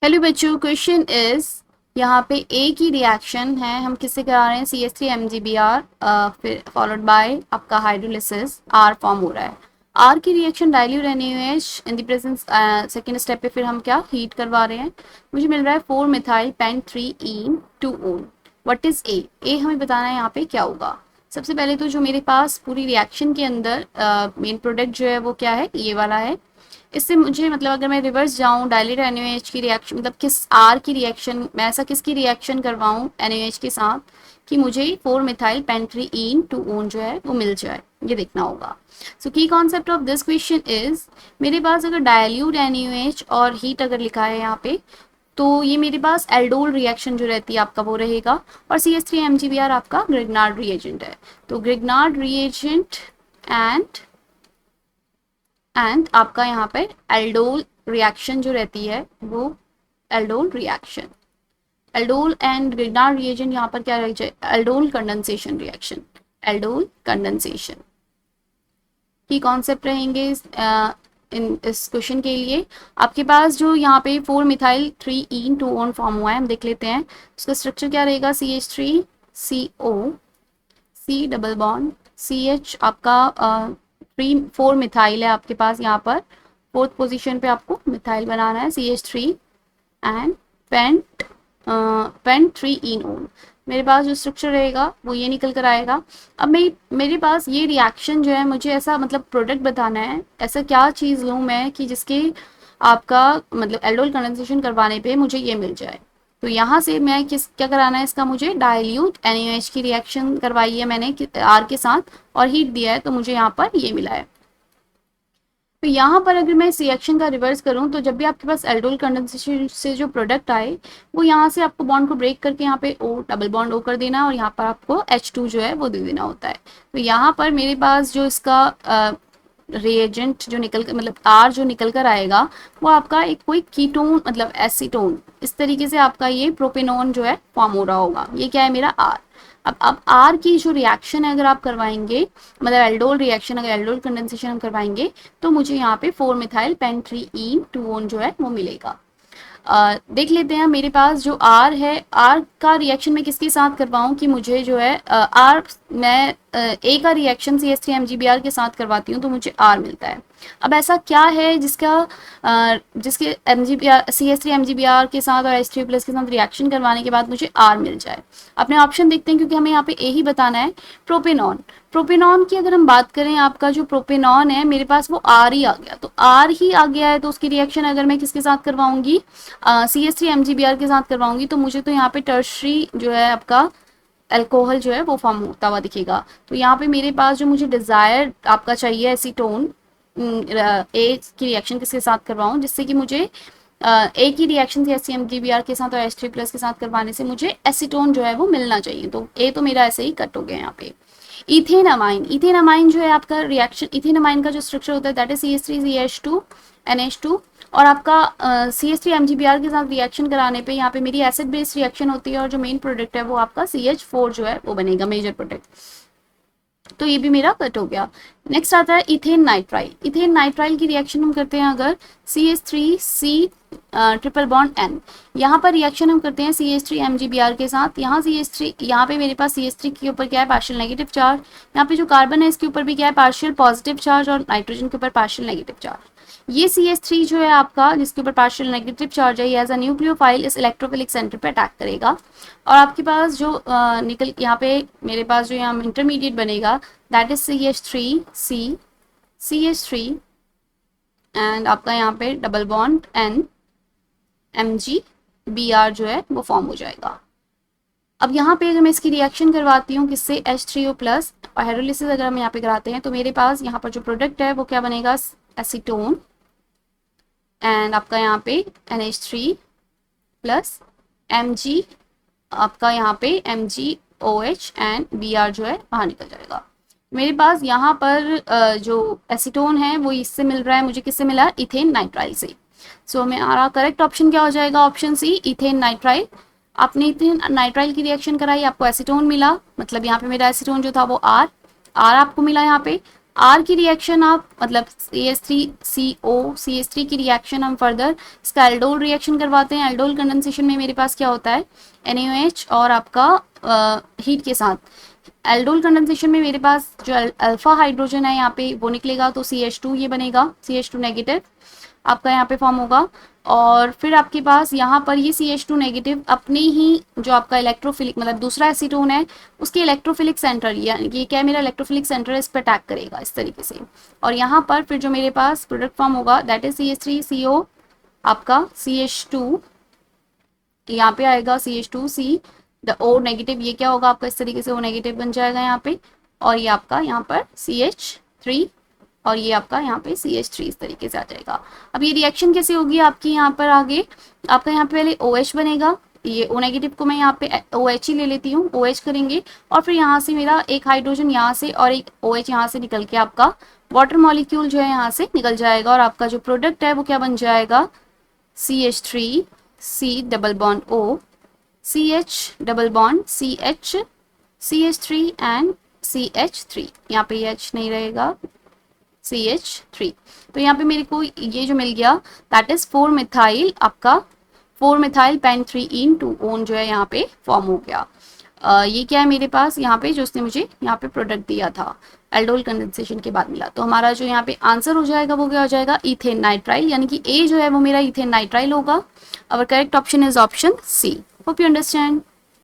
Hello बच्चों, question is यहाँ पे ए की रिएक्शन है, हम किससे करा रहे हैं? CH3 MgBr फिर फॉलोड बाय आपका हाइड्रोलिसिस आर फॉर्म हो रहा है। आर की reaction dilute NaOH in the presence. Second step पे फिर हम क्या हीट करवा रहे हैं। मुझे मिल रहा है 4 methyl paint 3 2 what is a हमें बताना है यहाँ पे क्या होगा। सबसे पहले तो जो मेरे पास पूरी रिएक्शन के अंदर मेन प्रोडक्ट जो है वो क्या है, ये वाला है। इससे मुझे मतलब अगर मैं रिवर्स जाऊँ डायलेट NaOH की रिएक्शन, मतलब किस आर की रिएक्शन, मैं ऐसा किसकी रिएक्शन करवाऊँ NaOH के साथ कि मुझे 4 मिथाइल पेंट्रीन 2 जो है वो मिल जाए, ये देखना होगा। सो की concept of this question is, मेरे पास अगर डायल्यूट NaOH और हीट अगर लिखा है यहाँ पे, तो ये मेरे पास एल्डोल रिएक्शन जो रहती है आपका वो रहेगा, और CH3 MgBr आपका ग्रिग्नार्ड रिएजेंट है। तो ग्रिग्नार्ड रिएजेंट एंड आपका यहाँ पे एल्डोल रिएक्शन जो रहती है वो aldol reaction, aldol and Grignard reagent यहाँ पर क्या रह जाए, aldol condensation reaction, aldol condensation की कॉन्सेप्ट रहेंगे इन इस क्वेश्चन के लिए। आपके पास जो यहाँ पे 4 मिथाइल 3 2 फॉर्म हुआ है, हम देख लेते हैं उसका स्ट्रक्चर क्या रहेगा। CH3CO C double bond CH आपका 4 मिथाइल है आपके पास, यहाँ पर फोर्थ पोजीशन पे आपको मिथाइल बनाना है CH3 एंड पेंट पेंट 3 मेरे पास जो स्ट्रक्चर रहेगा वो ये निकल कर आएगा। अब मेरे पास ये रिएक्शन जो है, मुझे ऐसा मतलब प्रोडक्ट बताना है, ऐसा क्या चीज़ लूँ मैं कि जिसके आपका मतलब एल्डोल कंडेंसेशन करवाने पे मुझे ये मिल जाए। तो यहाँ से मैं क्या कराना है इसका, मुझे डाइल्यूट NaOH की रिएक्शन करवाई है मैंने आर के साथ और हीट दिया है, तो मुझे यहाँ पर ये मिला है। तो यहाँ पर अगर मैं इस रिएक्शन का रिवर्स करूँ, तो जब भी आपके पास एल्डोल कंडेंसेशन से जो प्रोडक्ट आए, वो यहाँ से आपको बॉन्ड को ब्रेक करके यहाँ पे O डबल बॉन्ड O कर देना, और यहाँ पर आपको H2 जो है वो दे देना होता है। तो यहाँ पर मेरे पास जो इसका रिएजेंट जो निकल कर मतलब आर जो निकल कर आएगा, वो आपका एक कोई कीटोन मतलब एसीटोन, इस तरीके से आपका ये प्रोपेनॉन जो है फॉर्म हो रहा होगा। ये क्या है मेरा आर। अब आर की जो रिएक्शन है अगर आप करवाएंगे, मतलब एल्डोल रिएक्शन, अगर एल्डोल कंडेंसेशन हम करवाएंगे, तो मुझे यहाँ पे 4 मिथाइल पेंट्रीन 2 जो है वो मिलेगा। देख लेते हैं मेरे पास जो आर है, आर का रिएक्शन मैं किसके साथ करवाऊँ कि मुझे जो है आर, मैं ए का रिएक्शन CH3 MgBr के साथ करवाती हूँ तो मुझे आर मिलता है। अब ऐसा क्या है जिसके CH3 MgBr के साथ और H3+ के साथ रिएक्शन करवाने के बाद मुझे आर मिल जाए। अपने ऑप्शन देखते हैं क्योंकि हमें यहाँ पे ए ही बताना है। प्रोपेनॉन, प्रोपेनॉन की अगर हम बात करें, आपका जो प्रोपेनॉन है मेरे पास वो आर ही आ गया, तो आर ही आ गया है, तो उसकी रिएक्शन अगर मैं किसके साथ करवाऊंगी, CH3 MgBr के साथ करवाऊंगी, तो मुझे तो यहाँ पे टर्शरी जो है आपका अल्कोहल जो है वो फॉर्म होता हुआ दिखेगा। तो यहाँ पे मेरे पास जो मुझे डिजायर आपका चाहिए एसीटोन, ए की रिएक्शन किसके साथ करवाऊँ जिससे कि मुझे ए की रिएक्शन CH3 MgBr के साथ और H3+ के साथ करवाने से मुझे एसीटोन जो है वो मिलना चाहिए। तो ए तो मेरा ऐसे ही कट हो गया यहाँ पे। इथेनामाइन, इथेनामाइन जो है आपका रिएक्शन, इथेनामाइन का जो स्ट्रक्चर होता है दैट इज CH3CH2 NH2, और आपका CH3 MgBr के साथ रिएक्शन कराने पे यहाँ पे मेरी एसिड बेस्ड रिएक्शन होती है, और जो मेन प्रोडक्ट है वो आपका CH4 जो है वो बनेगा मेजर प्रोडक्ट। तो ये भी मेरा कट हो गया। नेक्स्ट आता है इथेन नाइट्राइल। इथेन नाइट्राइल की रिएक्शन हम करते हैं अगर CH3C ट्रिपल बॉन्ड N, यहाँ पर रिएक्शन हम करते हैं CH3 MgBr के साथ। यहाँ CH3, यहाँ पे मेरे पास CH3 के ऊपर क्या है, पार्शियल नेगेटिव चार्ज, यहाँ पे जो कार्बन है इसके ऊपर भी क्या है, पार्शियल पॉजिटिव चार्ज, और नाइट्रोजन के ऊपर पार्शियल नेगेटिव चार्ज। ये CH3 जो है आपका, जिसके ऊपर पार्शियल नेगेटिव चार्ज है, ये एज अ न्यूक्लियोफाइल इस इलेक्ट्रोफिलिक सेंटर पे अटैक करेगा, और आपके पास जो निकल यहाँ पे मेरे पास जो यहाँ इंटरमीडिएट बनेगा दैट इज CH3 एंड आपका यहाँ पे डबल बॉन्ड N MgBr जो है वो फॉर्म हो जाएगा। अब यहाँ पे अगर मैं इसकी रिएक्शन करवाती हूँ किससे, H3O+ और हाइड्रोलिसिस अगर हम यहाँ पे कराते हैं, तो मेरे पास यहाँ पर जो प्रोडक्ट है वो क्या बनेगा, एसीटोन एंड आपका यहाँ पे NH3+ Mg, आपका यहाँ पे MgOH एंड Br जो है बाहर निकल जाएगा। मेरे पास यहाँ पर जो एसीटोन है वो इससे मिल रहा है, मुझे किससे मिला, इथेन नाइट्राइल से। सो मेरा करेक्ट ऑप्शन क्या हो जाएगा, ऑप्शन सी, इथेन नाइट्राइल। आपने इथेन नाइट्राइल की रिएक्शन कराई, आपको एसीटोन मिला, मतलब यहाँ पे मेरा एसीटोन जो था वो आर आपको मिला यहाँ पे। आर की रिएक्शन आप मतलब CH3CO CH3 की रिएक्शन हम फर्दर इसका एल्डोल रिएक्शन करवाते हैं। एल्डोल कंडेंसेशन में मेरे पास क्या होता है, NaOH और आपका हीट के साथ। एल्डोल कंडेंसेशन में मेरे पास जो अल्फा हाइड्रोजन है यहाँ पे वो निकलेगा, तो CH2 ये बनेगा, CH2 नेगेटिव आपका यहाँ पे फॉर्म होगा। और फिर आपके पास यहाँ पर ये CH2 नेगेटिव अपने ही जो आपका इलेक्ट्रोफिलिक मतलब दूसरा एसीटोन है उसके इलेक्ट्रोफिलिक सेंटर, ये क्या है मेरा इलेक्ट्रोफिलिक सेंटर है, इस पर अटैक करेगा इस तरीके से। और यहाँ पर फिर जो मेरे पास प्रोडक्ट फॉर्म होगा दैट इज CH3CO आपका CH2, यहाँ पे आएगा CH2C द O नेगेटिव, ये क्या होगा आपका इस तरीके से O नेगेटिव बन जाएगा यहाँ पे। और ये आपका यहाँ पर CH3 और ये आपका यहाँ पे CH3 इस तरीके से आ जाएगा। अब ये रिएक्शन कैसे होगी आपकी यहाँ पर आगे, आपका यहाँ पे पहले OH बनेगा, ये O नेगेटिव को मैं यहाँ पे OH ही ले लेती हूँ, OH करेंगे और फिर यहाँ से मेरा एक हाइड्रोजन यहाँ से और एक OH यहाँ से निकल के आपका वाटर मॉलिक्यूल जो है यहाँ से निकल जाएगा और आपका जो प्रोडक्ट है वो क्या बन जाएगा, CH3C double bond O, CH double bond CH, CH3 and CH3, यहाँ पे H नहीं रहेगा, CH3। तो यहाँ पे मेरे को ये जो मिल गया दैट इज 4 मिथाइल आपका 4 मिथाइल पेन 3 2 ओन जो है यहाँ पे फॉर्म हो गया। ये क्या है मेरे पास यहाँ पे जो उसने मुझे यहाँ पे प्रोडक्ट दिया था एल्डोल कंडेंसेशन के बाद मिला। तो हमारा जो यहाँ पे आंसर हो जाएगा वो क्या हो जाएगा, इथेन नाइट्राइल, यानी कि ए जो है वो मेरा इथेन नाइट्राइल होगा। Our correct option is option C. Hope you understand.